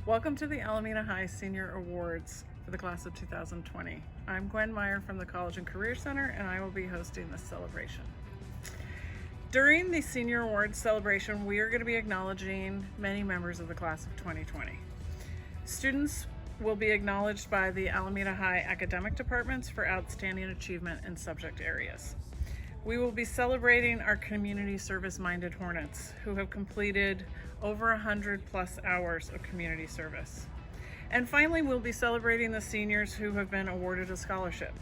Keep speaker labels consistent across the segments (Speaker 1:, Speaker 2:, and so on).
Speaker 1: Welcome to the Alameda High Senior Awards for the class of 2020. I'm Gwen Meyer from the College and Career Center, and I will be hosting this celebration. During the Senior Awards celebration, we are going to be acknowledging many members of the class of 2020. Students will be acknowledged by the Alameda High academic departments for outstanding achievement in subject areas. We will be celebrating our community service-minded Hornets who have completed over 100 plus hours of community service. And finally, we'll be celebrating the seniors who have been awarded a scholarship.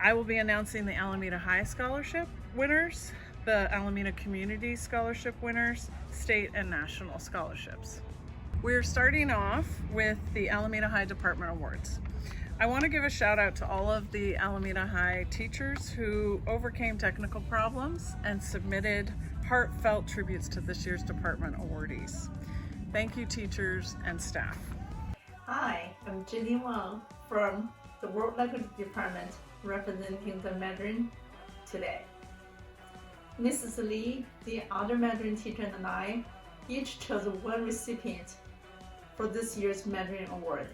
Speaker 1: I will be announcing the Alameda High Scholarship winners, the Alameda Community Scholarship winners, state and national scholarships. We're starting off with the Alameda High Department Awards. I want to give a shout out to all of the Alameda High teachers who overcame technical problems and submitted heartfelt tributes to this year's department awardees. Thank you, teachers and staff.
Speaker 2: Hi, I'm Jenny Wang from the World Language Department representing the Mandarin today. Mrs. Lee, the other Mandarin teacher, and I each chose one recipient for this year's Mandarin Award.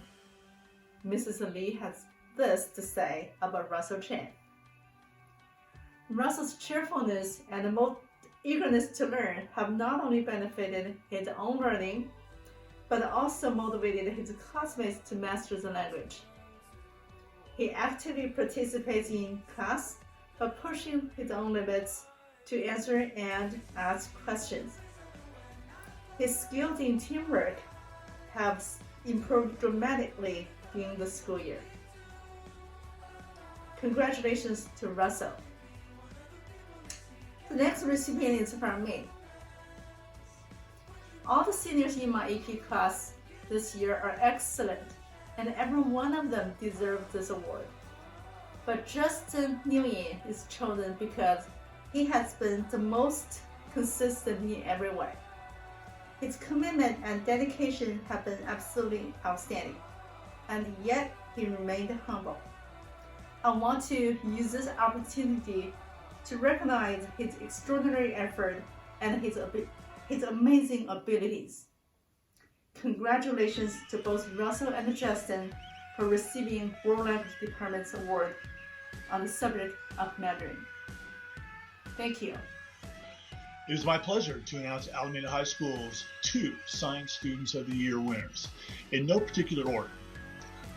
Speaker 2: Mrs. Lee has this to say about Russell Chen. Russell's cheerfulness and eagerness to learn have not only benefited his own learning, but also motivated his classmates to master the language. He actively participates in class by pushing his own limits to answer and ask questions. His skills in teamwork have improved dramatically in the school year. Congratulations to Russell. The next recipient is from me. All the seniors in my AP class this year are excellent, and every one of them deserves this award. But Justin Nguyen is chosen because he has been the most consistent in every way. His commitment and dedication have been absolutely outstanding, and yet he remained humble. I want to use this opportunity to recognize his extraordinary effort and his amazing abilities. Congratulations to both Russell and Justin for receiving World Language Department's award on the subject of Mandarin. Thank you.
Speaker 3: It is my pleasure to announce Alameda High School's 2 Science Students of the Year winners, in no particular order.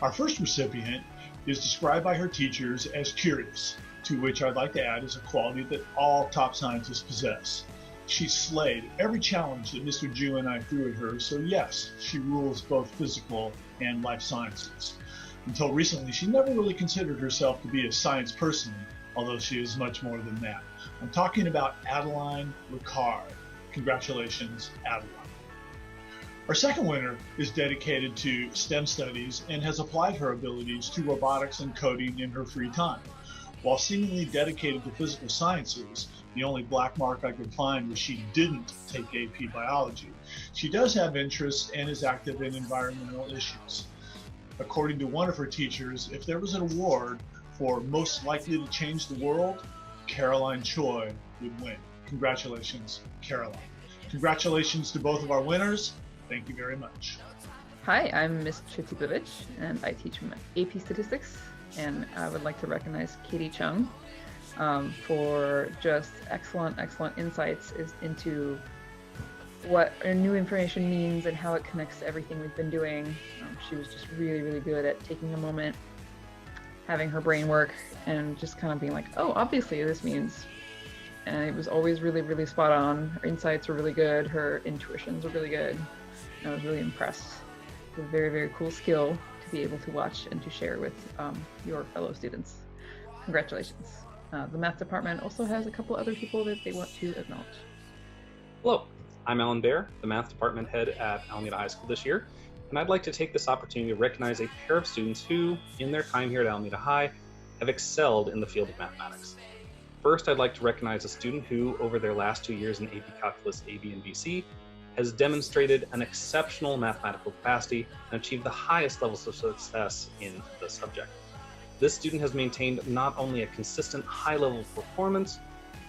Speaker 3: Our first recipient is described by her teachers as curious, to which I'd like to add is a quality that all top scientists possess. She slayed every challenge that Mr. Ju and I threw at her, so yes, she rules both physical and life sciences. Until recently, she never really considered herself to be a science person, although she is much more than that. I'm talking about Adeline Ricard. Congratulations, Adeline. Our second winner is dedicated to STEM studies and has applied her abilities to robotics and coding in her free time. While seemingly dedicated to physical sciences, the only black mark I could find was she didn't take AP biology. She does have interest and is active in environmental issues. According to one of her teachers, if there was an award for most likely to change the world, Caroline Choi would win. Congratulations, Caroline. Congratulations to both of our winners. Thank you very much.
Speaker 4: Hi, I'm Ms. Chitibovich, and I teach AP Statistics, and I would like to recognize Katie Chung for just excellent insights into what new information means and how it connects to everything we've been doing. She was just really good at taking a moment, having her brain work, and just kind of being like, oh, obviously this means. And it was always really spot on. Her insights were really good. Her intuitions were really good. I was really impressed. It's a very cool skill to be able to watch and to share with your fellow students. Congratulations. The math department also has a couple other people that they want to acknowledge.
Speaker 5: Hello, I'm Alan Baer, the math department head at Alameda High School this year, and I'd like to take this opportunity to recognize a pair of students who, in their time here at Alameda High, have excelled in the field of mathematics. First, I'd like to recognize a student who, over their last 2 years in AP Calculus, AB, and BC, has demonstrated an exceptional mathematical capacity and achieved the highest levels of success in the subject. This student has maintained not only a consistent high level of performance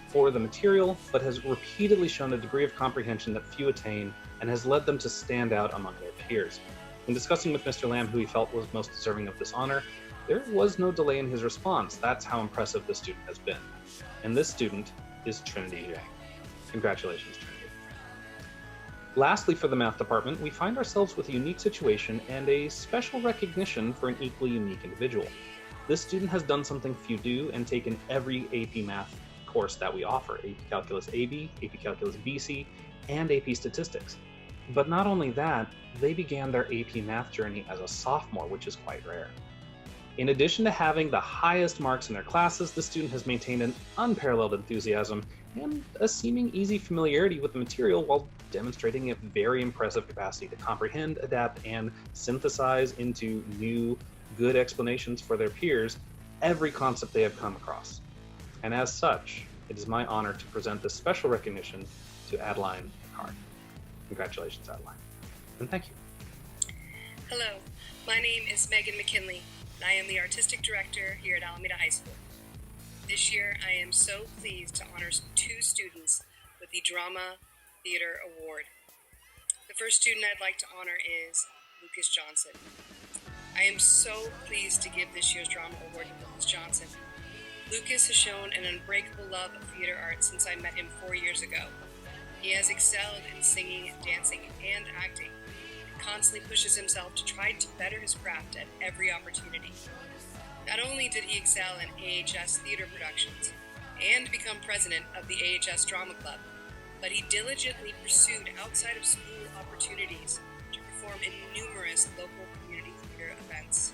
Speaker 5: for the material, but has repeatedly shown a degree of comprehension that few attain and has led them to stand out among their peers. When discussing with Mr. Lamb who he felt was most deserving of this honor, there was no delay in his response. That's how impressive this student has been. And this student is Trinity Yang. Congratulations, Trinity. Lastly, for the math department, we find ourselves with a unique situation and a special recognition for an equally unique individual. This student has done something few do and taken every AP math course that we offer, AP Calculus AB, AP Calculus BC, and AP Statistics. But not only that, they began their AP math journey as a sophomore, which is quite rare. In addition to having the highest marks in their classes, the student has maintained an unparalleled enthusiasm and a seeming easy familiarity with the material while demonstrating a very impressive capacity to comprehend, adapt, and synthesize into new, good explanations for their peers every concept they have come across. And as such, it is my honor to present this special recognition to Adeline Card. Congratulations, Adeline. And thank you.
Speaker 6: Hello, my name is Megan McKinley, and I am the Artistic Director here at Alameda High School. This year, I am so pleased to honor 2 students with the Drama Theater Award. The first student I'd like to honor is Lucas Johnson. I am so pleased to give this year's Drama Award to Lucas Johnson. Lucas has shown an unbreakable love of theater art since I met him 4 years ago. He has excelled in singing, dancing, and acting, and constantly pushes himself to try to better his craft at every opportunity. Not only did he excel in AHS theater productions and become president of the AHS Drama Club, but he diligently pursued outside of school opportunities to perform in numerous local community theater events.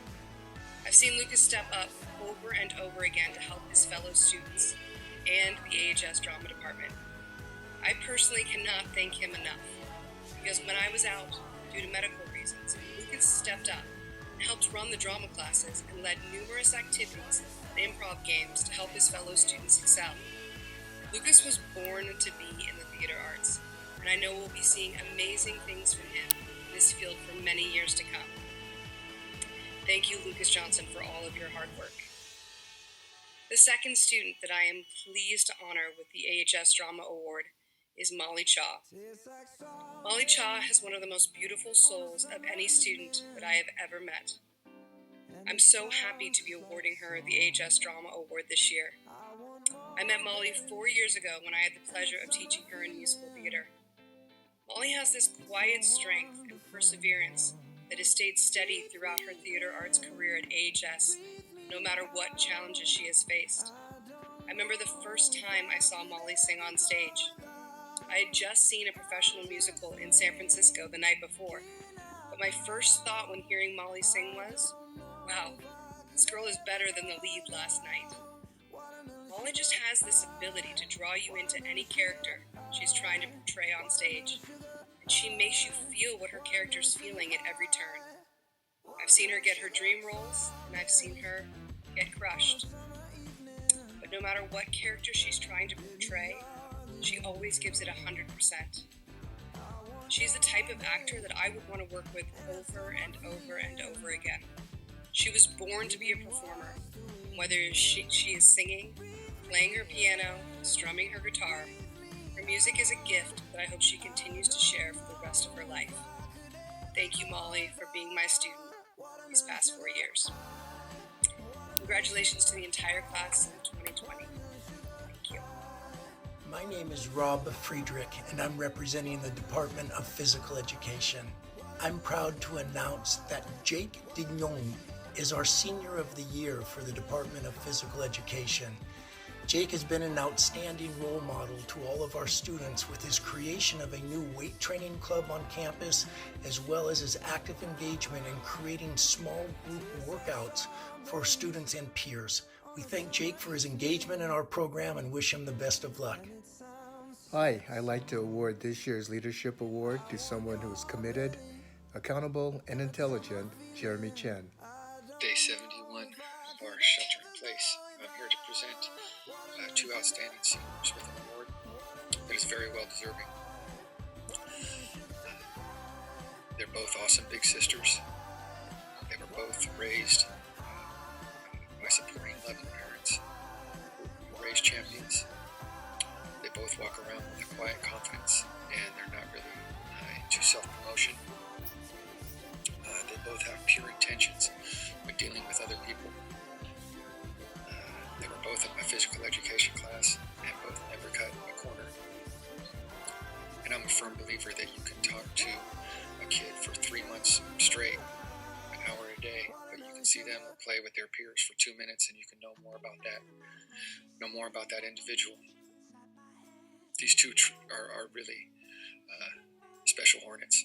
Speaker 6: I've seen Lucas step up over and over again to help his fellow students and the AHS Drama Department. I personally cannot thank him enough, because when I was out due to medical reasons, Lucas stepped up and helped run the drama classes and led numerous activities and improv games to help his fellow students excel. Lucas was born to be in the theater arts, and I know we'll be seeing amazing things from him in this field for many years to come. Thank you, Lucas Johnson, for all of your hard work. The second student that I am pleased to honor with the AHS Drama Award is Molly Chaw. Molly Chaw has one of the most beautiful souls of any student that I have ever met. I'm so happy to be awarding her the AHS Drama Award this year. I met Molly 4 years ago when I had the pleasure of teaching her in musical theater. Molly has this quiet strength and perseverance that has stayed steady throughout her theater arts career at AHS, no matter what challenges she has faced. I remember the first time I saw Molly sing on stage. I had just seen a professional musical in San Francisco the night before, but my first thought when hearing Molly sing was, wow, this girl is better than the lead last night. Molly just has this ability to draw you into any character she's trying to portray on stage, and she makes you feel what her character's feeling at every turn. I've seen her get her dream roles, and I've seen her get crushed. But no matter what character she's trying to portray, she always gives it 100%. She's the type of actor that I would want to work with over and over and over again. She was born to be a performer. Whether she is singing, playing her piano, strumming her guitar, her music is a gift that I hope she continues to share for the rest of her life. Thank you, Molly, for being my student these past 4 years. Congratulations to the entire class of 2020. Thank you.
Speaker 7: My name is Rob Friedrich, and I'm representing the Department of Physical Education. I'm proud to announce that Jake Dignon is our Senior of the Year for the Department of Physical Education. Jake has been an outstanding role model to all of our students with his creation of a new weight training club on campus, as well as his active engagement in creating small group workouts for students and peers. We thank Jake for his engagement in our program and wish him the best of luck.
Speaker 8: Hi, I'd like to award this year's Leadership Award to someone who is committed, accountable, and intelligent, Jeremy Chen.
Speaker 9: Day 71 of our shelter-in-place. I'm here to present 2 outstanding seniors with an award that is very well deserving. They're both awesome big sisters. They were both raised by supporting loving parents who raised champions. They both walk around with a quiet confidence, and they're not really into self-promotion. both have pure intentions when dealing with other people. They were both in my physical education class and both never cut a corner. And I'm a firm believer that you can talk to a kid for 3 months straight, an hour a day, but you can see them or play with their peers for 2 minutes and you can know more about that individual. These two are really special hornets.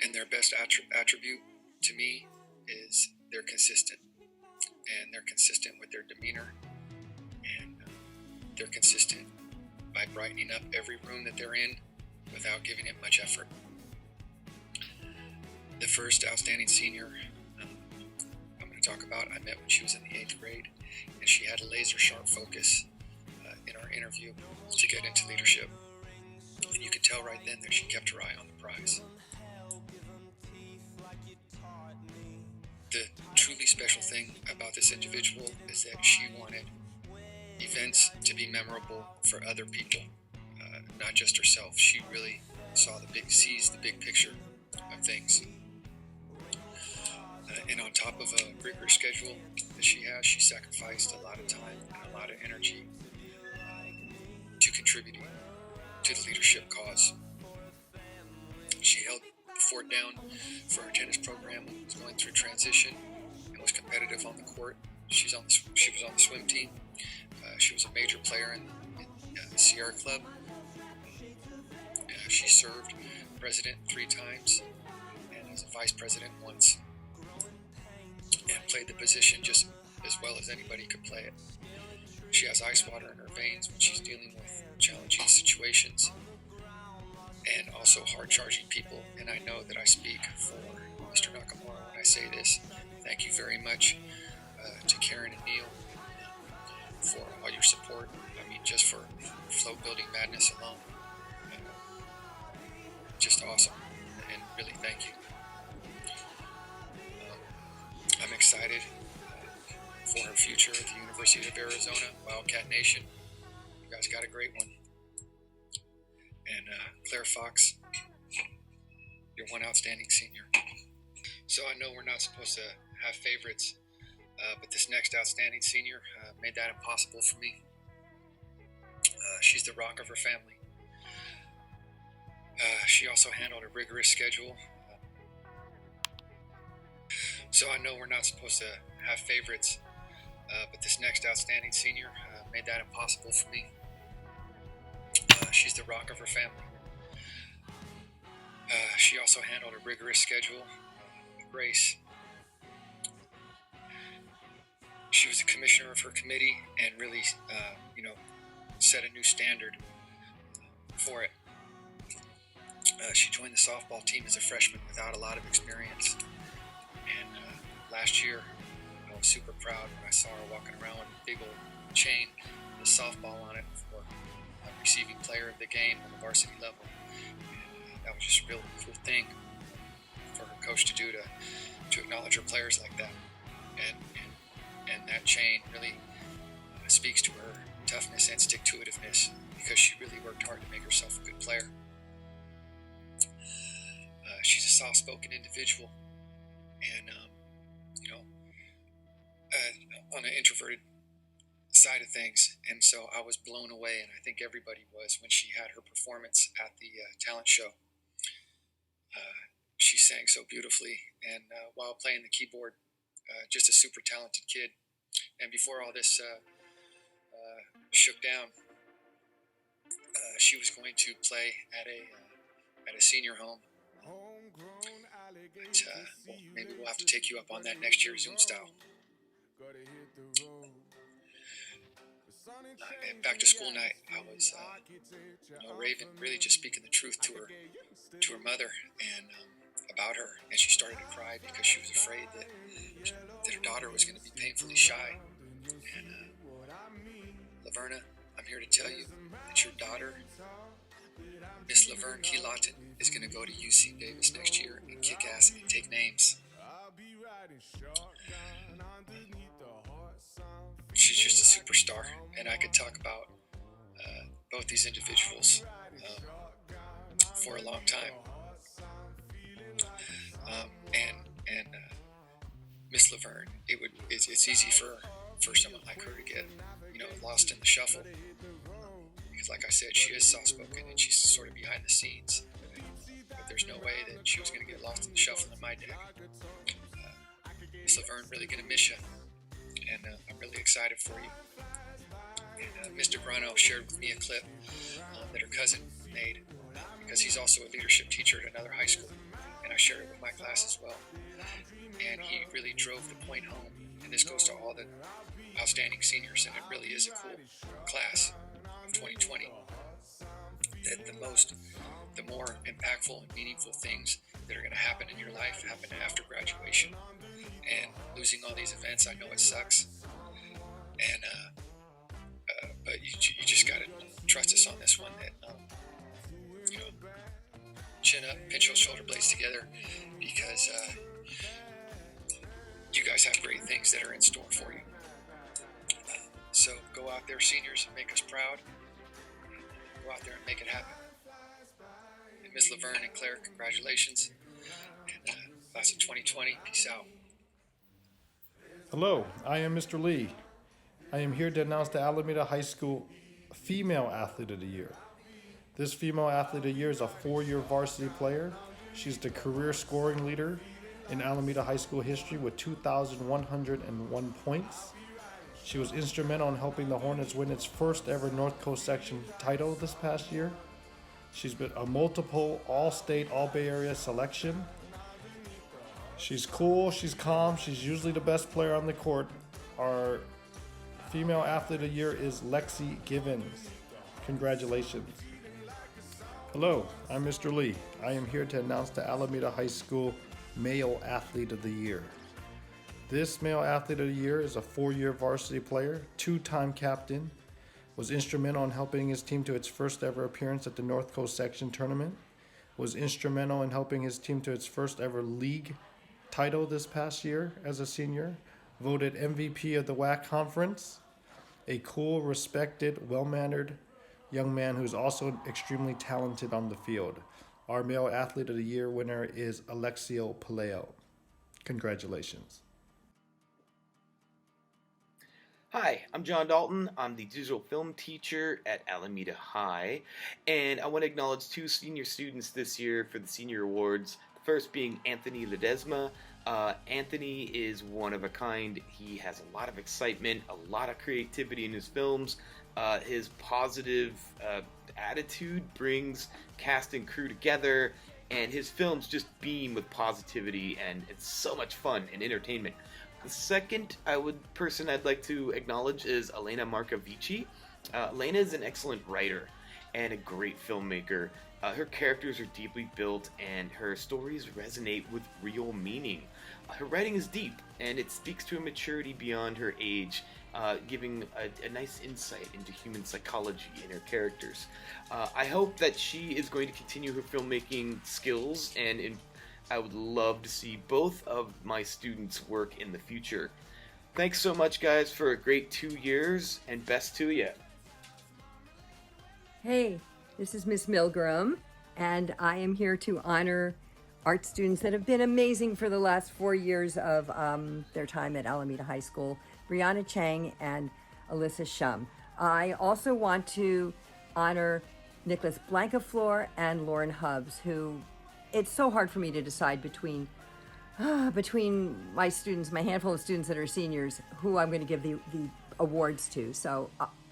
Speaker 9: And their best attribute to me is they're consistent. And they're consistent with their demeanor. And they're consistent by brightening up every room that they're in without giving it much effort. The first outstanding senior I'm going to talk about, I met when she was in the 8th grade, and she had a laser sharp focus in our interview to get into leadership. And you could tell right then that she kept her eye on the prize. The truly special thing about this individual is that she wanted events to be memorable for other people, not just herself. She really sees the big picture of things. And on top of a rigorous schedule that she has, she sacrificed a lot of time and a lot of energy to contributing to the leadership cause. She held the fort down for her tennis program when it was going through transition and was competitive on the court. She was on the swim team. She was a major player in the Sierra Club. She served president 3 times and as a vice president once, and played the position just as well as anybody could play it. She has ice water in her veins when she's dealing with challenging situations and also hard-charging people. And I know that I speak for Mr. Nakamura when I say this. Thank you very much to Karen and Neil for all your support. I mean, just for float building madness alone. Just awesome. And really thank you. I'm excited for her future at the University of Arizona, Wildcat Nation. You guys got a great one. And Claire Fox, you're one outstanding senior. So I know we're not supposed to have favorites, but this next outstanding senior made that impossible for me. She's the rock of her family. She also handled a rigorous schedule. So I know we're not supposed to have favorites, but this next outstanding senior made that impossible for me. She's the rock of her family. She also handled a rigorous schedule with grace. She was the commissioner of her committee and really, set a new standard for it. She joined the softball team as a freshman without a lot of experience. And last year, I was super proud when I saw her walking around with a big old chain with a softball on it for receiving player of the game on the varsity level. And that was just a real cool thing for her coach to do, to acknowledge her players like that. And that chain really speaks to her toughness and stick-to-itiveness, because she really worked hard to make herself a good player. She's a soft-spoken individual, and on an introverted side of things, and so I was blown away, and I think everybody was, when she had her performance at the talent show. She sang so beautifully, and while playing the keyboard, just a super talented kid. And before all this shook down, she was going to play at a senior home. But, maybe we'll have to take you up on that next year, Zoom style. And back to school night, I was raving, really just speaking the truth to her mother and about her, and she started to cry because she was afraid that her daughter was going to be painfully shy. And Laverna, I'm here to tell you that your daughter, Miss Laverne Key Lawton, is going to go to UC Davis next year and kick ass and take names. She's just a superstar, and I could talk about both these individuals for a long time. And Miss Laverne, it's easy for someone like her to get lost in the shuffle, because like I said, she is soft-spoken and she's sort of behind the scenes. But there's no way that she was going to get lost in the shuffle in my deck. Miss Laverne, really going to miss you, and I'm really excited for you. And Mr. Grano shared with me a clip that her cousin made, because he's also a leadership teacher at another high school, and I shared it with my class as well. And he really drove the point home, and this goes to all the outstanding seniors, and it really is a cool class of 2020, that the more impactful and meaningful things that are going to happen in your life happen after graduation. And losing all these events, I know it sucks, and but you just got to trust us on this one, that chin up, pinch those shoulder blades together, because you guys have great things that are in store for you. So go out there, seniors, and make us proud. Go out there and make it happen. And Ms. Laverne and Claire, congratulations. And class of 2020, peace out.
Speaker 10: Hello, I am Mr. Lee. I am here to announce the Alameda High School Female Athlete of the Year. This Female Athlete of the Year is a 4-year varsity player. She's the career scoring leader in Alameda High School history with 2,101 points. She was instrumental in helping the Hornets win its first ever North Coast section title this past year. She's been a multiple All-State, All-Bay Area selection. She's cool, she's calm, she's usually the best player on the court. Our Female Athlete of the Year is Lexi Givens. Congratulations. Hello, I'm Mr. Lee. I am here to announce the Alameda High School Male Athlete of the Year. This Male Athlete of the Year is a 4-year varsity player, 2-time captain, was instrumental in helping his team to its first ever appearance at the North Coast Section Tournament, was instrumental in helping his team to its first ever league title this past year as a senior, voted MVP of the WAC conference, a cool, respected, well-mannered young man who's also extremely talented on the field. Our Male Athlete of the Year winner is Alexio Paleo. Congratulations.
Speaker 11: Hi, I'm John Dalton. I'm the digital film teacher at Alameda High, and I want to acknowledge 2 senior students this year for the Senior Awards. The first being Anthony Ledesma. Anthony is one of a kind. He has a lot of excitement, a lot of creativity in his films. His positive attitude brings cast and crew together, and his films just beam with positivity, and it's so much fun and entertainment. The second person I'd like to acknowledge is Elena Marcovici. Elena is an excellent writer and a great filmmaker. Her characters are deeply built, and her stories resonate with real meaning. Her writing is deep, and it speaks to a maturity beyond her age, giving a nice insight into human psychology in her characters. I hope that she is going to continue her filmmaking skills, and I would love to see both of my students work in the future. Thanks so much, guys, for a great 2 years, and best to you.
Speaker 12: Hey, this is Miss Milgram, and I am here to honor art students that have been amazing for the last 4 years of their time at Alameda High School, Brianna Chang and Alyssa Shum. I also want to honor Nicholas Blancafleur and Lauren Hubbs, who it's so hard for me to decide between my students, my handful of students that are seniors, who I'm going to give the awards to. So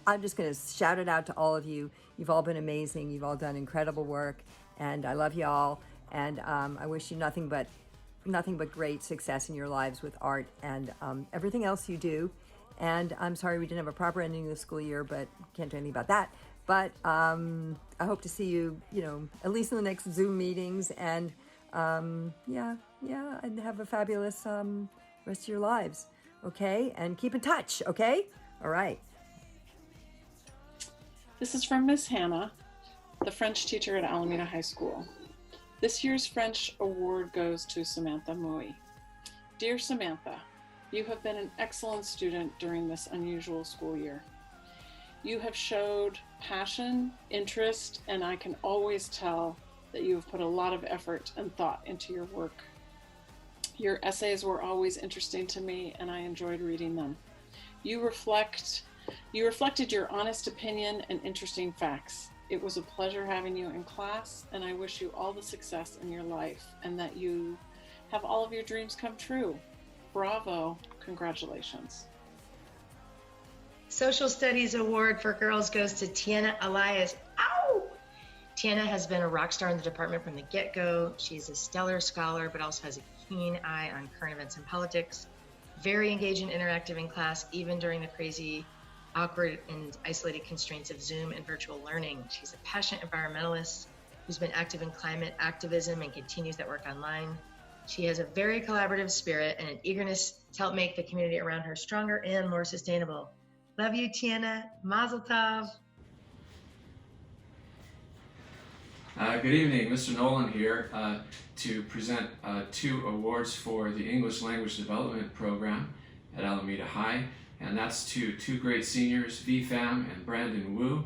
Speaker 12: I'm just going to shout it out to all of you. You've all been amazing. You've all done incredible work, and I love you all. And I wish you nothing but great success in your lives with art and everything else you do. And I'm sorry we didn't have a proper ending of the school year, but can't do anything about that. But I hope to see you, at least in the next Zoom meetings. And and have a fabulous rest of your lives. Okay? And keep in touch. Okay? All right.
Speaker 1: This is from Miss Hannah, the French teacher at Alameda High School. This year's French award goes to Samantha Mui. Dear Samantha, you have been an excellent student during this unusual school year. You have showed passion, interest, and I can always tell that you have put a lot of effort and thought into your work. Your essays were always interesting to me, and I enjoyed reading them. You reflected your honest opinion and interesting facts. It was a pleasure having you in class, and I wish you all the success in your life and that you have all of your dreams come true. Bravo. Congratulations.
Speaker 13: Social Studies Award for Girls goes to Tiana Elias. Ow! Tiana has been a rock star in the department from the get-go. She's a stellar scholar, but also has a keen eye on current events and politics. Very engaged and interactive in class, even during the crazy, awkward, and isolated constraints of Zoom and virtual learning. She's a passionate environmentalist who's been active in climate activism and continues that work online. She has a very collaborative spirit and an eagerness to help make the community around her stronger and more sustainable. Love you, Tiana. Mazel tov.
Speaker 14: Good evening, Mr. Nolan here to present 2 awards for the English Language Development Program at Alameda High, and that's to 2 great seniors, V. Pham and Brandon Wu.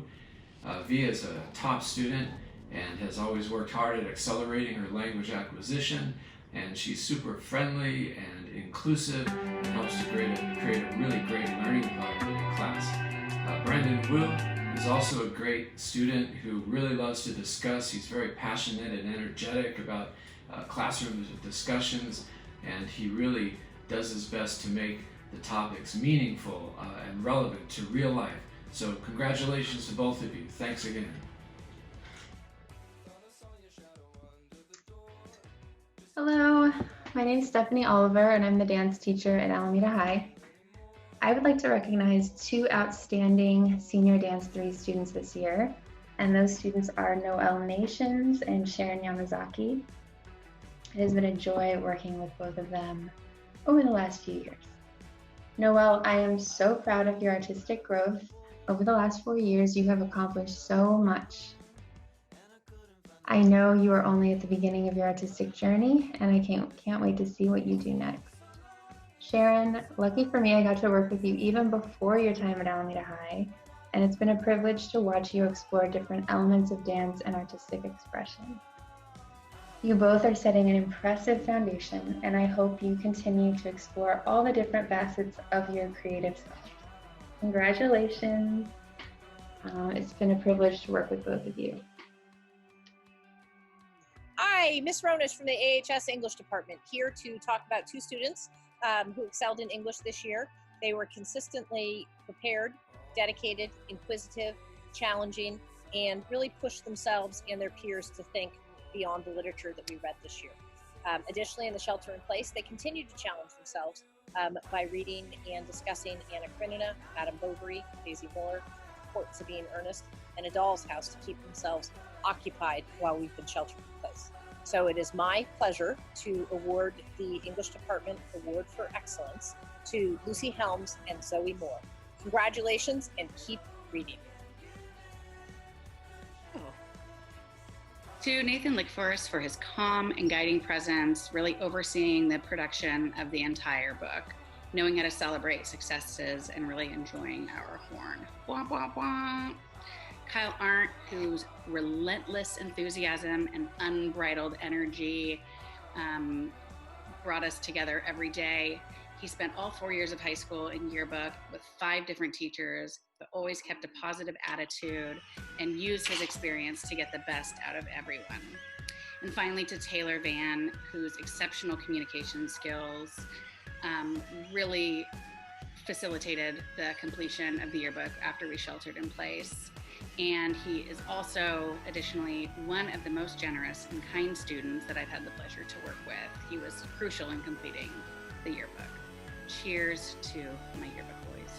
Speaker 14: V is a top student and has always worked hard at accelerating her language acquisition, and she's super friendly and inclusive and helps to create a really great learning environment in class. Brandon Wu is also a great student who really loves to discuss. He's very passionate and energetic about classroom discussions, and he really does his best to make the topics meaningful and relevant to real life. So congratulations to both of you. Thanks again.
Speaker 15: Hello, my name is Stephanie Oliver and I'm the dance teacher at Alameda High. I would like to recognize 2 outstanding Senior Dance 3 students this year, and those students are Noelle Nations and Sharon Yamazaki. It has been a joy working with both of them over the last few years. Noelle, I am so proud of your artistic growth. Over the last 4 years, you have accomplished so much. I know you are only at the beginning of your artistic journey, and I can't wait to see what you do next. Sharon, lucky for me, I got to work with you even before your time at Alameda High, and it's been a privilege to watch you explore different elements of dance and artistic expression. You both are setting an impressive foundation, and I hope you continue to explore all the different facets of your creative self. Congratulations. It's been a privilege to work with both of you.
Speaker 16: Hi, Miss Ronish from the AHS English Department, here to talk about 2 students who excelled in English this year. They were consistently prepared, dedicated, inquisitive, challenging, and really pushed themselves and their peers to think beyond the literature that we read this year. Additionally, in the shelter in place, they continued to challenge themselves by reading and discussing Anna Karenina, Madame Bovary, Daisy Miller, Port Sabine Ernest, and A Doll's House to keep themselves occupied while we've been sheltered in place. So it is my pleasure to award the English Department Award for Excellence to Lucy Helms and Zoe Moore. Congratulations and keep reading.
Speaker 17: To Nathan Lickforce for his calm and guiding presence, really overseeing the production of the entire book, knowing how to celebrate successes and really enjoying our horn. Wah, wah, wah. Kyle Arndt, whose relentless enthusiasm and unbridled energy brought us together every day. He spent all 4 years of high school in yearbook with 5 different teachers, but always kept a positive attitude and used his experience to get the best out of everyone. And finally, to Taylor Van, whose exceptional communication skills really facilitated the completion of the yearbook after we sheltered in place. And he is also, additionally, one of the most generous and kind students that I've had the pleasure to work with. He was crucial in completing the yearbook. Cheers to my yearbook boys.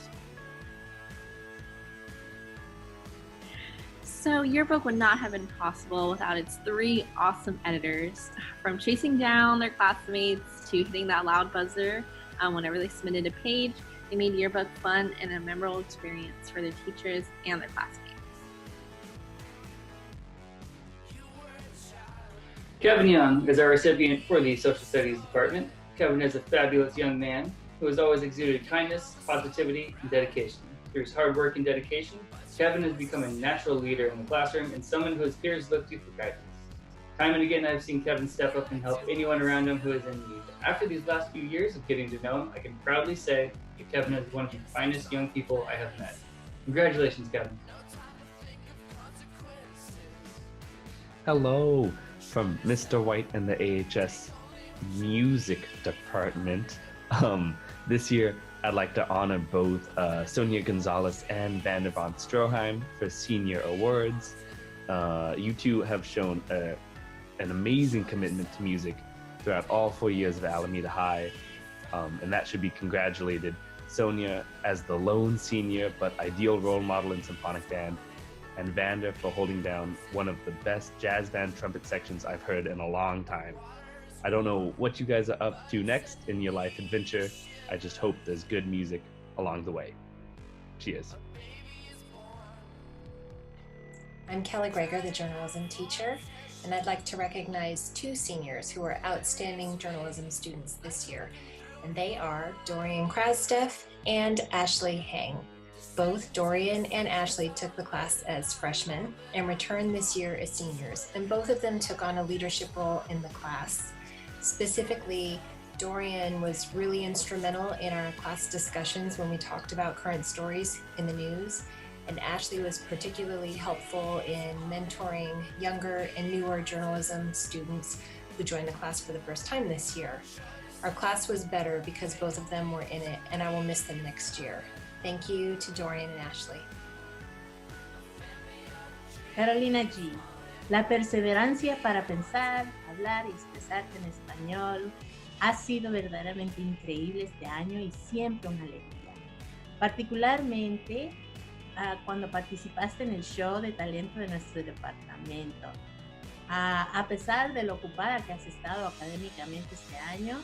Speaker 18: So Yearbook would not have been possible without its 3 awesome editors. From chasing down their classmates to hitting that loud buzzer whenever they submitted a page, they made Yearbook fun and a memorable experience for their teachers and their classmates.
Speaker 19: Kevin Young is our recipient for the Social Studies Department. Kevin is a fabulous young man who has always exuded kindness, positivity, and dedication. Through his hard work and dedication, Kevin has become a natural leader in the classroom and someone who his peers look to for guidance. Time and again, I've seen Kevin step up and help anyone around him who is in need. After these last few years of getting to know him, I can proudly say that Kevin is one of the finest young people I have met. Congratulations, Kevin.
Speaker 20: Hello from Mr. White and the AHS Music Department. This year, I'd like to honor both Sonia Gonzalez and Vander von Stroheim for Senior Awards. You two have shown an amazing commitment to music throughout all 4 years of Alameda High, and that should be congratulated. Sonia as the lone senior but ideal role model in symphonic band, and Vander for holding down one of the best jazz band trumpet sections I've heard in a long time. I don't know what you guys are up to next in your life adventure. I just hope there's good music along the way. Cheers.
Speaker 21: I'm Kelly Greger, the journalism teacher, and I'd like to recognize two seniors who are outstanding journalism students this year, and they are Dorian Krassteff and Ashley Hang. Both Dorian and Ashley took the class as freshmen and returned this year as seniors, and both of them took on a leadership role in the class. Specifically, Dorian was really instrumental in our class discussions when we talked about current stories in the news, and Ashley was particularly helpful in mentoring younger and newer journalism students who joined the class for the first time this year. Our class was better because both of them were in it, and I will miss them next year. Thank you to Dorian and Ashley.
Speaker 22: Carolina G. La perseverancia para pensar, hablar y expresarte en español ha sido verdaderamente increíble este año y siempre una alegría. Particularmente cuando participaste en el show de talento de nuestro departamento. A pesar de lo ocupada que has estado académicamente este año,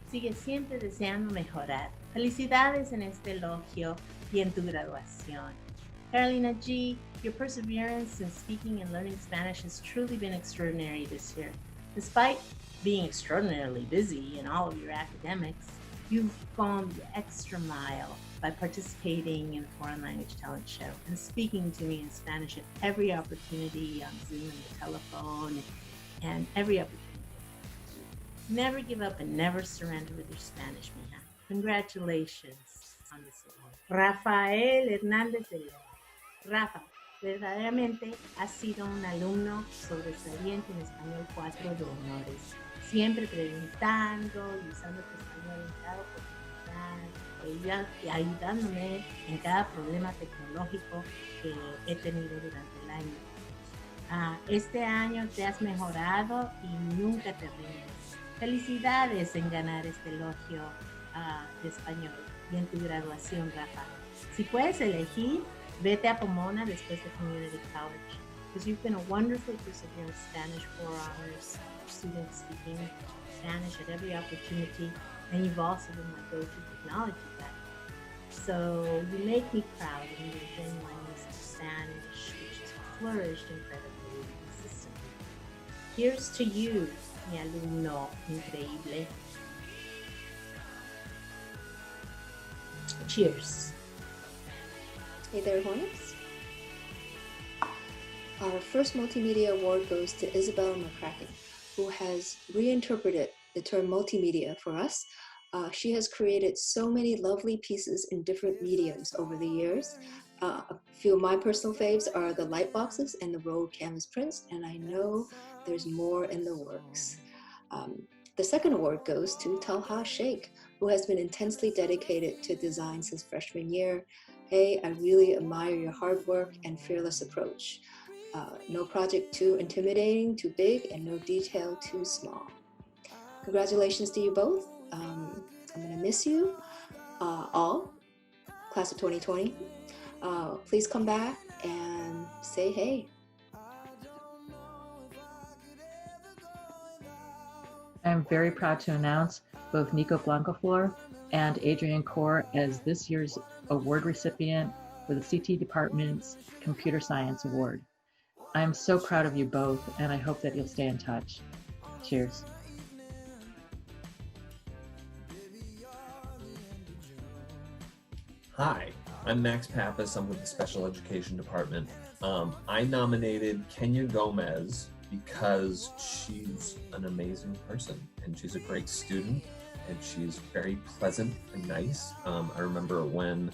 Speaker 22: sigue siempre deseando mejorar. Felicidades en este elogio y en tu graduación. Carolina G., your perseverance in speaking and learning Spanish has truly been extraordinary this year. Despite being extraordinarily busy in all of your academics, you've gone the extra mile by participating in a foreign language talent show and speaking to me in Spanish at every opportunity on Zoom and the telephone and every opportunity. Never give up and never surrender with your Spanish, mija. Congratulations on this award. Rafael Hernández de León. Rafa, verdaderamente has sido un alumno sobresaliente en español 4 de honores. Siempre preguntando y usando tu español en cada oportunidad, ayudándome en cada problema tecnológico que he tenido durante el año. Este año te has mejorado y nunca te rindes. Felicidades en ganar este elogio de español y en tu graduación, Rafa. Si puedes elegir, vete a Pomona después de Community College, because you've been a wonderfully perseverant Spanish 4 hours student speaking Spanish at every opportunity, and you've also been my go-to technology guy. So you make me proud in your genuine use of Spanish, which has flourished incredibly consistently. Here's to you, mi alumno increíble. Cheers.
Speaker 23: Hey there, Hornets. Our first multimedia award goes to Isabel McCracken, who has reinterpreted the term multimedia for us. She has created so many lovely pieces in different mediums over the years. A few of my personal faves are the light boxes and the rolled canvas prints, and I know there's more in the works. The second award goes to Talha Sheikh, who has been intensely dedicated to design since freshman year. Hey, I really admire your hard work and fearless approach. No project too intimidating, too big, and no detail too small. Congratulations to you both. I'm gonna miss you all, class of 2020. Please come back and say hey.
Speaker 4: I'm very proud to announce both Nico Blancaflor and Adrian Kaur as this year's award recipient for the CT Department's Computer Science Award. I'm so proud of you both, and I hope that you'll stay in touch. Cheers.
Speaker 24: Hi, I'm Max Pappas. I'm with the Special Education Department. I nominated Kenya Gomez,
Speaker 2: because she's an amazing person and she's a great student and she's very pleasant and nice. I remember when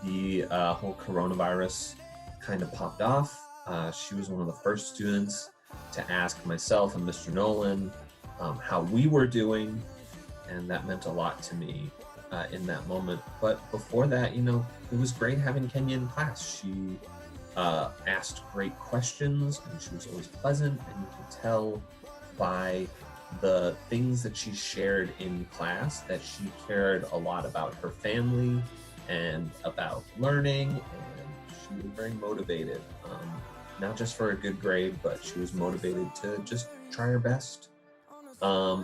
Speaker 2: the whole coronavirus kind of popped off, she was one of the first students to ask myself and Mr. Nolan how we were doing, and that meant a lot to me in that moment. But before that, you know, it was great having Kenya in class. She asked great questions and she was always pleasant, and you can tell by the things that she shared in class that she cared a lot about her family and about learning, and she was very motivated, not just for a good grade, but she was motivated to just try her best.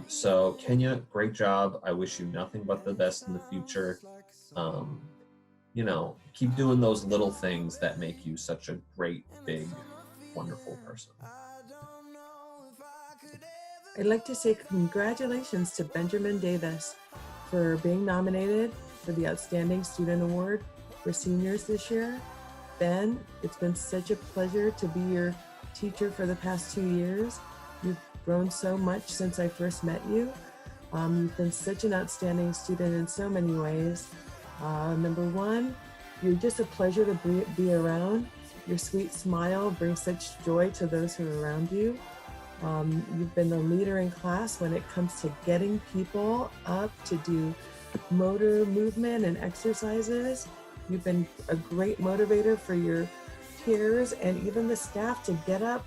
Speaker 2: So Kenya, great job. I wish you nothing but the best in the future. You know, keep doing those little things that make you such a great, big, wonderful person.
Speaker 3: I'd like to say congratulations to Benjamin Davis for being nominated for the Outstanding Student Award for seniors this year. Ben, it's been such a pleasure to be your teacher for the past 2 years. You've grown so much since I first met you. You've been such an outstanding student in so many ways. Number one, you're just a pleasure to be around. Your sweet smile brings such joy to those who are around you. You've been the leader in class when it comes to getting people up to do motor movement and exercises. You've been a great motivator for your peers and even the staff to get up,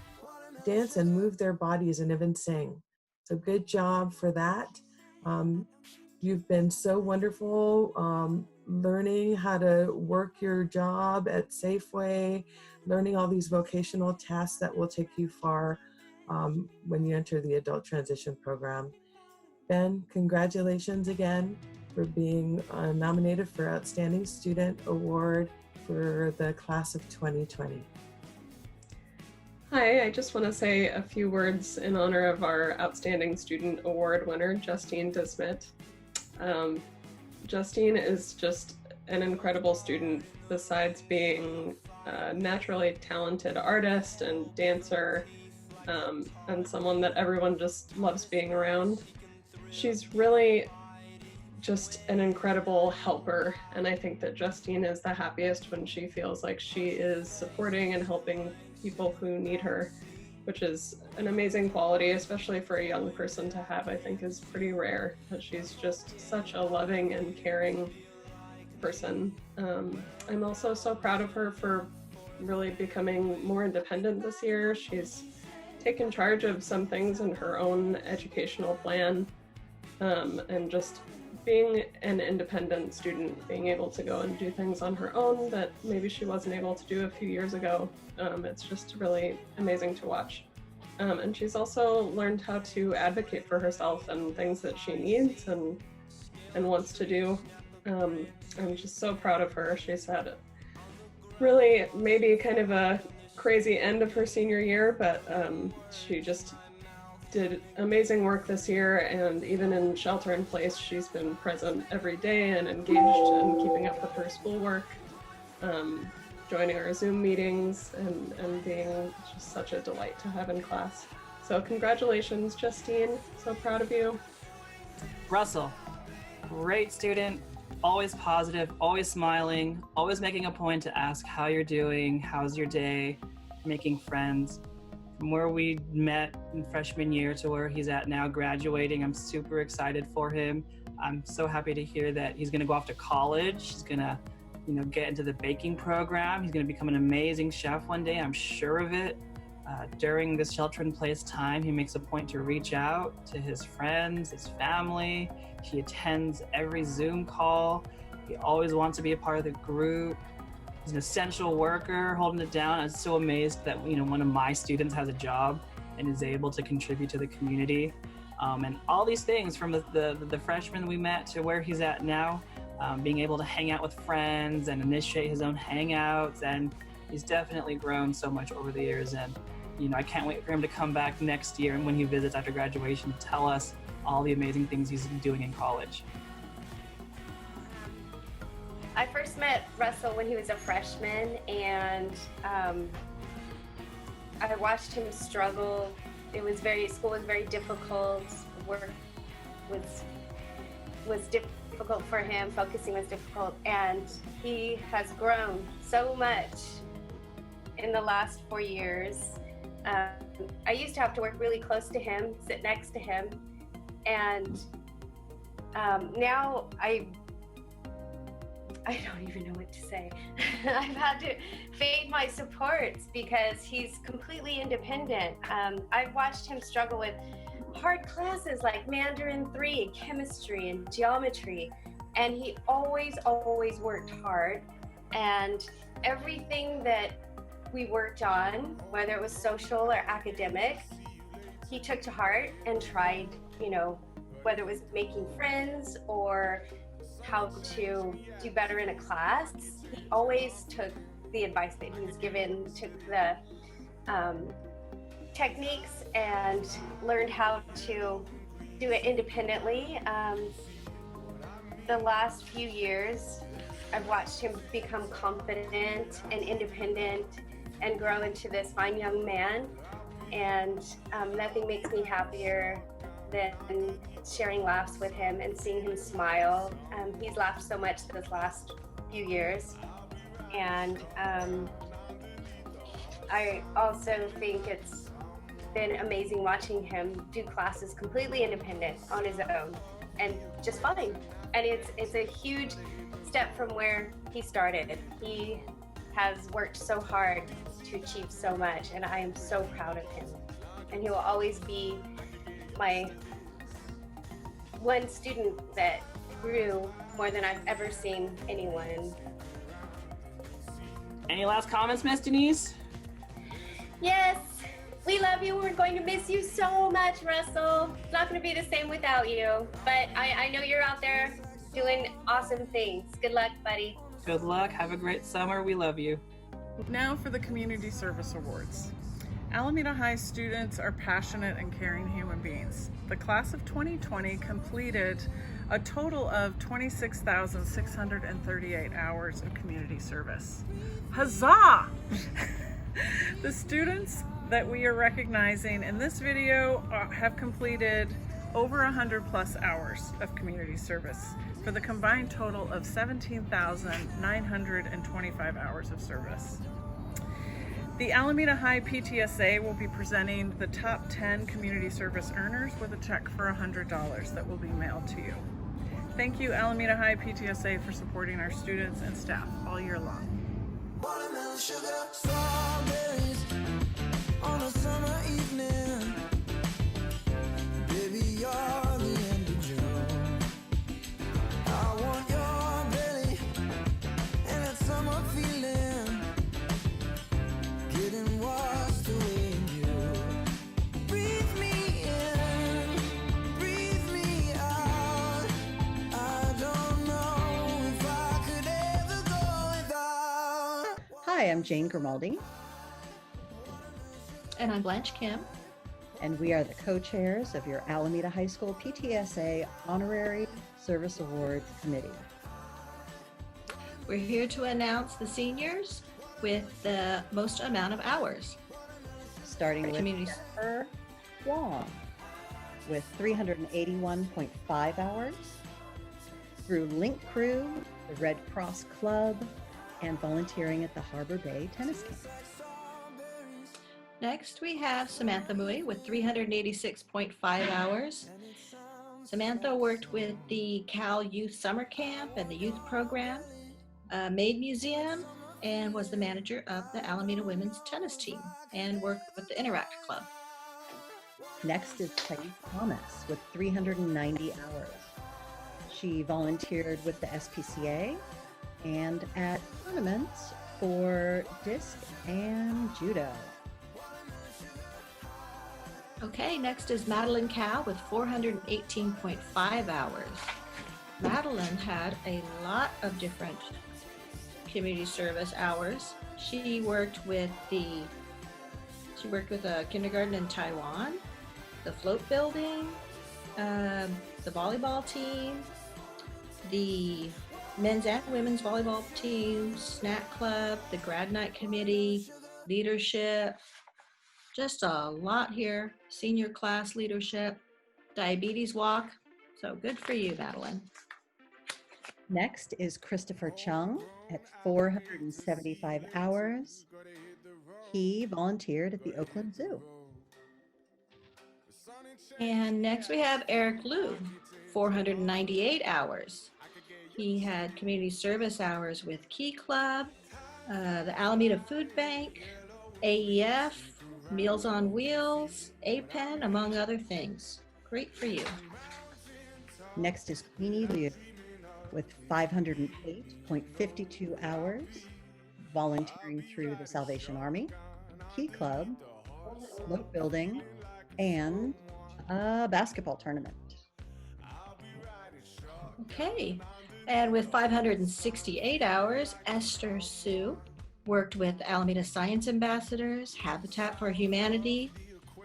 Speaker 3: dance, and move their bodies and even sing. So good job for that. You've been so wonderful learning how to work your job at Safeway, learning all these vocational tasks that will take you far when you enter the adult transition program. Ben, congratulations again for being nominated for Outstanding Student Award for the class of 2020.
Speaker 5: Hi, I just want to say a few words in honor of our Outstanding Student Award winner, Justine DeSmit. Justine is just an incredible student. Besides being a naturally talented artist and dancer, and someone that everyone just loves being around, she's really just an incredible helper. And I think that Justine is the happiest when she feels like she is supporting and helping people who need her, which is an amazing quality, especially for a young person to have. I think is pretty rare, but she's just such a loving and caring person. I'm also so proud of her for really becoming more independent this year. She's taken charge of some things in her own educational plan, and just being an independent student, being able to go and do things on her own that maybe she wasn't able to do a few years ago. It's just really amazing to watch. And she's also learned how to advocate for herself and things that she needs and wants to do. I'm just so proud of her. She's had really maybe kind of a crazy end of her senior year, but she just did amazing work this year, and even in shelter in place, she's been present every day and engaged in keeping up with her schoolwork, joining our Zoom meetings, and being just such a delight to have in class. So congratulations, Justine. So proud of you.
Speaker 24: Russell, great student, always positive, always smiling, always making a point to ask how you're doing, how's your day, making friends. From where we met in freshman year to where he's at now, graduating, I'm super excited for him. I'm so happy to hear that he's gonna go off to college. He's gonna, get into the baking program. He's gonna become an amazing chef one day, I'm sure of it. During this shelter-in-place time, he makes a point to reach out to his friends, his family. He attends every Zoom call. He always wants to be a part of the group. He's an essential worker, holding it down. I'm so amazed that one of my students has a job and is able to contribute to the community. And all these things from the freshman we met to where he's at now, being able to hang out with friends and initiate his own hangouts. And he's definitely grown so much over the years. And I can't wait for him to come back next year and when he visits after graduation to tell us all the amazing things he's doing in college.
Speaker 25: I first met Russell when he was a freshman, and I watched him struggle school was very difficult. Work was difficult for him. Focusing was difficult, and he has grown so much in the last 4 years. I used to have to work really close to him, sit next to him, and now I don't even know what to say. I've had to fade my supports because he's completely independent. I've watched him struggle with hard classes like Mandarin 3 and chemistry and geometry, and he always worked hard, and everything that we worked on, whether it was social or academic, he took to heart and tried, whether it was making friends or how to do better in a class. He always took the advice that he was given, took the techniques and learned how to do it independently. The last few years, I've watched him become confident and independent and grow into this fine young man. And nothing makes me happier than sharing laughs with him and seeing him smile. He's laughed so much this last few years. And I also think it's been amazing watching him do classes completely independent on his own and just fine. And it's a huge step from where he started. He has worked so hard to achieve so much, and I am so proud of him. And he will always be my one student that grew more than I've ever seen anyone.
Speaker 24: Any last comments, Miss Denise?
Speaker 25: Yes, we love you. We're going to miss you so much, Russell. It's not going to be the same without you, but I know you're out there doing awesome things. Good luck, buddy.
Speaker 24: Good luck. Have a great summer. We love you.
Speaker 1: Now for the Community Service Awards. Alameda High students are passionate and caring human beings. The class of 2020 completed a total of 26,638 hours of community service. Huzzah! The students that we are recognizing in this video have completed over 100 plus hours of community service for the combined total of 17,925 hours of service. The Alameda High PTSA will be presenting the top 10 community service earners with a check for $100 that will be mailed to you. Thank you, Alameda High PTSA, for supporting our students and staff all year long.
Speaker 6: Watermelon sugar, strawberries on a summer evening. Baby, you're the end of June. I want your belly and that summer feeling, getting washed away in you. Breathe me in, breathe me out. I don't know if I could ever go without.
Speaker 7: Hi, I'm Jane Grimaldi.
Speaker 8: And I'm Blanche Kim.
Speaker 7: And we are the co-chairs of your Alameda High School PTSA Honorary Service Awards Committee.
Speaker 8: We're here to announce the seniors with the most amount of hours.
Speaker 7: Starting with Jennifer Wong with 381.5 hours, through Link Crew, the Red Cross Club, and volunteering at the Harbor Bay Tennis Camp.
Speaker 8: Next, we have Samantha Mui with 386.5 hours. Samantha worked with the Cal Youth Summer Camp and the Youth Program, Maid Museum, and was the manager of the Alameda Women's Tennis Team and worked with the Interact Club.
Speaker 7: Next is Peggy Thomas with 390 hours. She volunteered with the SPCA and at tournaments for disc and judo.
Speaker 8: Okay, next is Madeline Cow with 418.5 hours. Madeline had a lot of different community service hours. She worked with a kindergarten in Taiwan, the float building, the volleyball team, the men's and women's volleyball team, snack club, the grad night committee, leadership, Just a lot here. Senior class leadership, diabetes walk. So good for you, Madeline.
Speaker 7: Next is Christopher Chung at 475 hours. He volunteered at the Oakland Zoo.
Speaker 8: And next we have Eric Liu, 498 hours. He had community service hours with Key Club, the Alameda Food Bank, AEF, Meals on Wheels, APEN, among other things. Great for you.
Speaker 7: Next is Queenie Liu with 508.52 hours, volunteering through the Salvation Army, Key Club, Float Building, and a basketball tournament.
Speaker 8: Okay, and with 568 hours, Esther Sue worked with Alameda Science Ambassadors, Habitat for Humanity,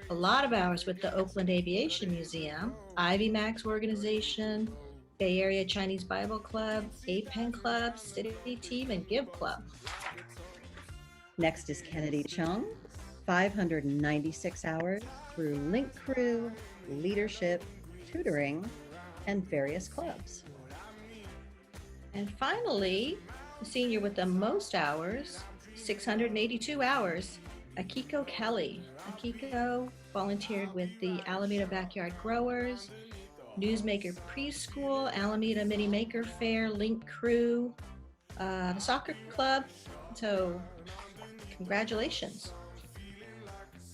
Speaker 8: a lot of hours with the Oakland Aviation Museum, Ivy Max Organization, Bay Area Chinese Bible Club, APEN Club, City Team, and Give Club.
Speaker 7: Next is Kennedy Chung, 596 hours through Link Crew, leadership, tutoring, and various clubs.
Speaker 8: And finally, the senior with the most hours, 682 hours, Akiko Kelly. Akiko volunteered with the Alameda Backyard Growers, Newsmaker Preschool, Alameda Mini Maker Fair, Link Crew, the soccer club. So congratulations.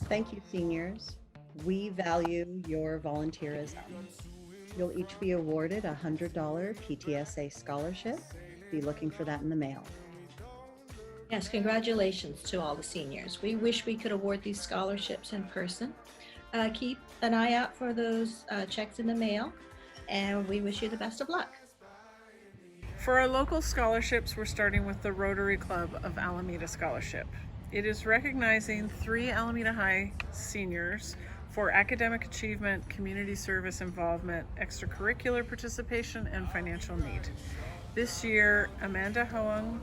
Speaker 7: Thank you, seniors. We value your volunteerism. You'll each be awarded a $100 PTSA scholarship. Be looking for that in the mail.
Speaker 8: Yes, congratulations to all the seniors. We wish we could award these scholarships in person. Keep an eye out for those checks in the mail, and we wish you the best of luck.
Speaker 1: For our local scholarships, we're starting with the Rotary Club of Alameda Scholarship. It is recognizing 3 Alameda High seniors for academic achievement, community service involvement, extracurricular participation, and financial need. This year, Amanda Hoang,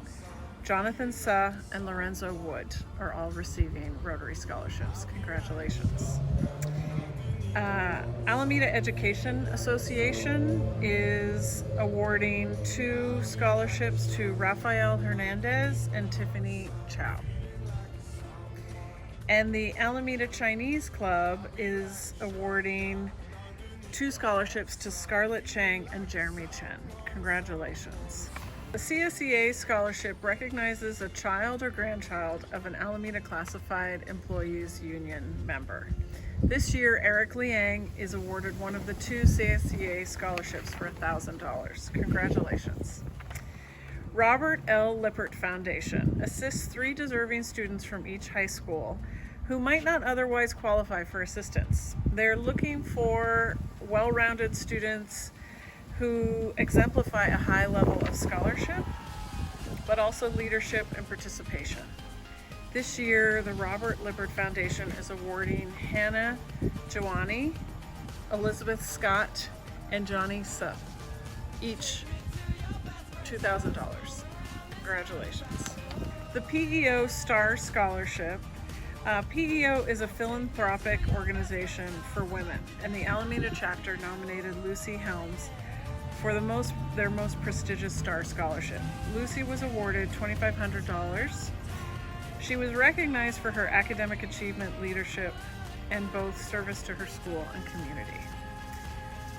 Speaker 1: Jonathan Suh, and Lorenzo Wood are all receiving Rotary scholarships. Congratulations. Alameda Education Association is awarding 2 scholarships to Rafael Hernandez and Tiffany Chow. And the Alameda Chinese Club is awarding 2 scholarships to Scarlett Chang and Jeremy Chen. Congratulations. The CSEA scholarship recognizes a child or grandchild of an Alameda Classified Employees Union member. This year, Eric Liang is awarded one of the 2 CSEA scholarships for $1,000. Congratulations. Robert L. Lippert Foundation assists 3 deserving students from each high school who might not otherwise qualify for assistance. They're looking for well-rounded students who exemplify a high level of scholarship, but also leadership and participation. This year, the Robert Lippert Foundation is awarding Hannah Joani, Elizabeth Scott, and Johnny Sup, each $2,000. Congratulations. The PEO Star Scholarship. PEO is a philanthropic organization for women, and the Alameda chapter nominated Lucy Helms for their most prestigious Star Scholarship. Lucy was awarded $2,500. She was recognized for her academic achievement, leadership, and both service to her school and community.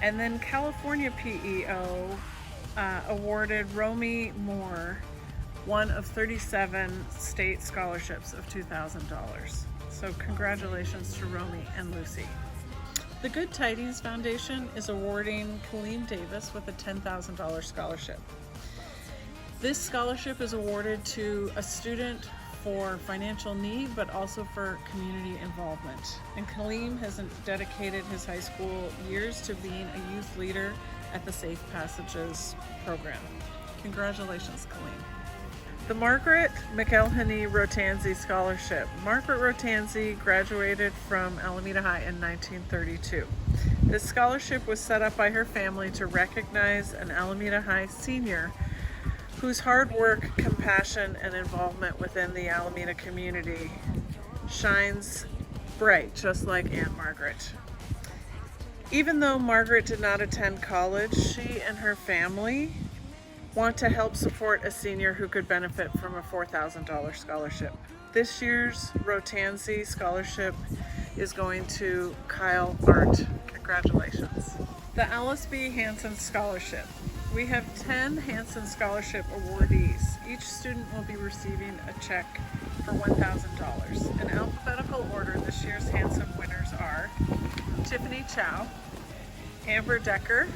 Speaker 1: And then California PEO awarded Romy Moore one of 37 state scholarships of $2,000. So congratulations to Romy and Lucy. The Good Tidings Foundation is awarding Kaleem Davis with a $10,000 scholarship. This scholarship is awarded to a student for financial need, but also for community involvement. And Kaleem has dedicated his high school years to being a youth leader at the Safe Passages program. Congratulations, Kaleem. The Margaret McElhenney Rotanzi Scholarship. Margaret Rotanzi graduated from Alameda High in 1932. This scholarship was set up by her family to recognize an Alameda High senior whose hard work, compassion, and involvement within the Alameda community shines bright, just like Aunt Margaret. Even though Margaret did not attend college, she and her family want to help support a senior who could benefit from a $4,000 scholarship. This year's Rotanzi scholarship is going to Kyle Art. Congratulations. The Alice B. Hansen Scholarship. We have 10 Hansen Scholarship awardees. Each student will be receiving a check for $1,000. In alphabetical order, this year's Hansen winners are Tiffany Chow, Amber Decker,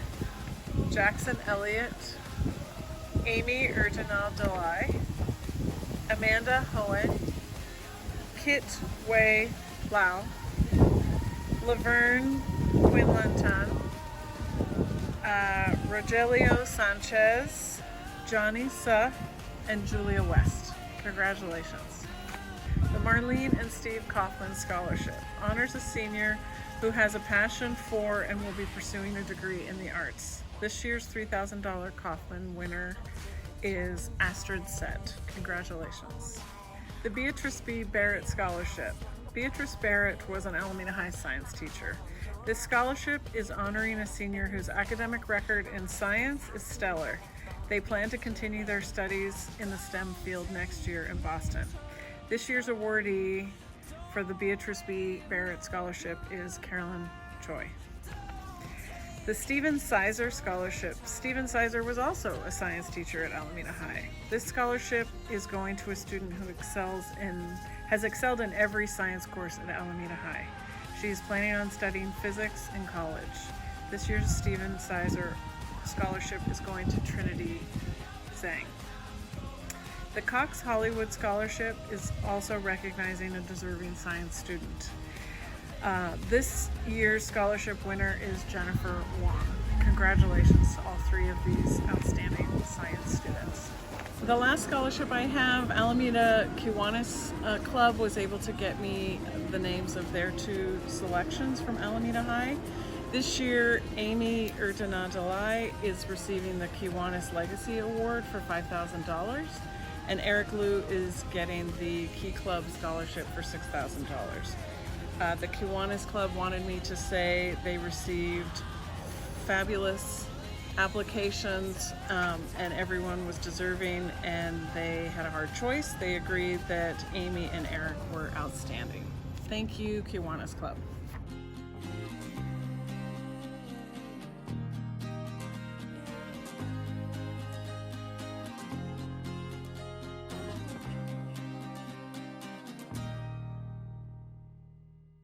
Speaker 1: Jackson Elliott, Amy Erdinal-Delay, Amanda Hohen, Kit Wei Lau, Laverne Quinlanton, Rogelio Sanchez, Johnny Suh, and Julia West. Congratulations. The Marlene and Steve Kaufman Scholarship honors a senior who has a passion for and will be pursuing a degree in the arts. This year's $3,000 Kaufman winner is Astrid Sett. Congratulations. The Beatrice B. Barrett Scholarship. Beatrice Barrett was an Alameda High science teacher. This scholarship is honoring a senior whose academic record in science is stellar. They plan to continue their studies in the STEM field next year in Boston. This year's awardee for the Beatrice B. Barrett Scholarship is Carolyn Choi. The Stephen Sizer Scholarship. Stephen Sizer was also a science teacher at Alameda High. This scholarship is going to a student who has excelled in every science course at Alameda High. She's planning on studying physics in college. This year's Stephen Sizer Scholarship is going to Trinity Zhang. The Cox Hollywood Scholarship is also recognizing a deserving science student. This year's scholarship winner is Jennifer Wong. Congratulations to all three of these outstanding science students. The last scholarship I have, Alameda Kiwanis Club was able to get me the names of their 2 selections from Alameda High. This year, Amy Erdinal-Delay is receiving the Kiwanis Legacy Award for $5,000, and Eric Liu is getting the Key Club Scholarship for $6,000. The Kiwanis Club wanted me to say they received fabulous applications and everyone was deserving, and they had a hard choice. They agreed that Amy and Eric were outstanding. Thank you, Kiwanis Club.